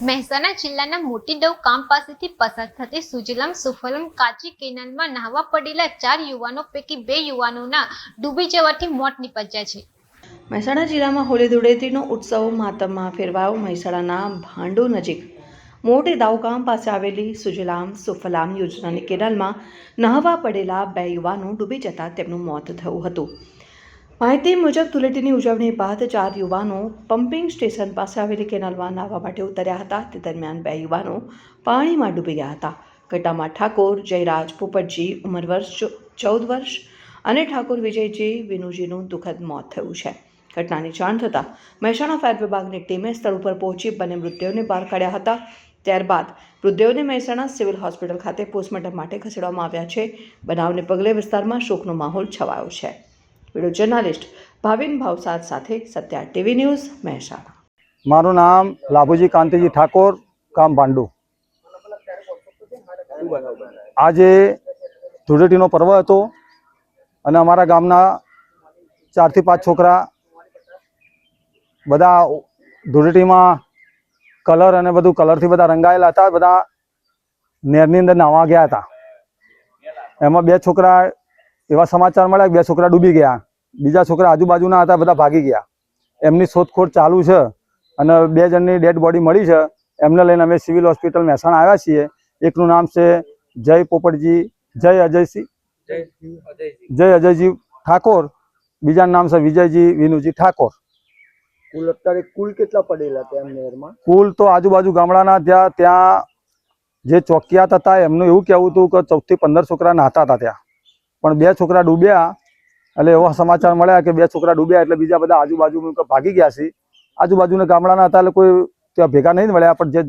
મહેસાણા જિલ્લાના મોટી ડવ ગામ પાસેથી પસાર થતી સુજલામ સુફલામ કાચી કેનાલમાં નહાવા પડેલા 4 યુવાનો પૈકી 2 યુવાનોના ડૂબી જવાથી મોત નીપજ્યા છે। મહેસાણા જિલ્લામાં હોળી ધૂળેટીનો ઉત્સવ માતમમાં ફેરવાયો। મહેસાણાના ભાંડુ નજીક મોટી દાવ ગામ પાસે આવેલી સુજલામ સુફલામ યોજનાની કેનાલમાં નહાવા પડેલા 2 યુવાનો ડૂબી જતા તેમનું મોત થયું હતું। માહિતી મુજબ ધૂળેટીની ઉજવણી બાદ 4 યુવાનો પમ્પિંગ સ્ટેશન પાસે આવેલી કેનાલમાં નહાવા માટે ઉતર્યા હતા। તે દરમિયાન 2 યુવાનો પાણીમાં ડૂબી ગયા હતા। ઘટનામાં ઠાકોર જયરાજ પોપટજી ઉંમર વર્ષ 14 વર્ષ અને ઠાકોર વિજયજી વિનુજીનું દુઃખદ મોત થયું છે। ઘટનાની જાણ થતાં મહેસાણા ફાયર વિભાગની ટીમે સ્થળ ઉપર પહોંચી બંને મૃતદેહોને બહાર કાઢ્યા હતા। ત્યારબાદ મૃતદેહોને મહેસાણા સિવિલ હોસ્પિટલ ખાતે પોસ્ટમોર્ટમ માટે ખસેડવામાં આવ્યા છે। બનાવને પગલે વિસ્તારમાં શોકનો માહોલ છવાયો છે। વિડીયો જર્નાલિસ્ટ ભાવિન ભાવસાદ સાથે સત્યા ટીવી ન્યૂઝ મહેસાણા। મારું નામ લાભુજી કાંતિજી ઠાકોર ગામ ભાંડુ। આજે ધૂળેટીનો પર્વ હતો અને અમારા ગામના 4 થી 5 છોકરા બધા ધૂળેટીમાં કલર અને બધું કલરથી બધા રંગાયેલા હતા। બધા નહેરની અંદર નાહવા ગયા હતા। એમાં 2 છોકરા એવા સમાચાર મળ્યા કે 2 છોકરા ડૂબી ગયા। બીજા છોકરા આજુબાજુના હતા, બધા ભાગી ગયા। એમની શોધખોળ ચાલુ છે અને 2 જણની ડેડ બોડી મળી છે। એમને લઈને અમે સિવિલ હોસ્પિટલ મહેસાણા આવ્યા છીએ। એકનું નામ છે જય પોપટજી જય અજયજી ઠાકોર, બીજાનું નામ છે વિજયજી વિનુજી ઠાકોર। કુલ અત્યારે કુલ કેટલા પડેલા હતા નહેરમાં? કુલ તો આજુબાજુ ગામડાના ત્યાં જે ચોકિયાત હતા એમનું એવું કહેવું હતું કે 14 થી 15 છોકરા નાહતા હતા ત્યાં, પણ 2 છોકરા ડૂબ્યા। એટલે એવા સમાચાર મળ્યા કે 2 છોકરા ડૂબ્યા એટલે બીજા બધા આજુબાજુ ભાગી ગયા છે। આજુબાજુના ગામડાના હતા એટલે કોઈ ત્યાં ભેગા નહીં મળ્યા, પણ જે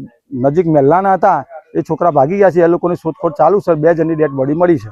નજીક મહેલાના હતા એ છોકરા ભાગી ગયા છે। એ લોકોની શોધખોળ ચાલુ છે। 2 જણની ડેડ બોડી મળી છે।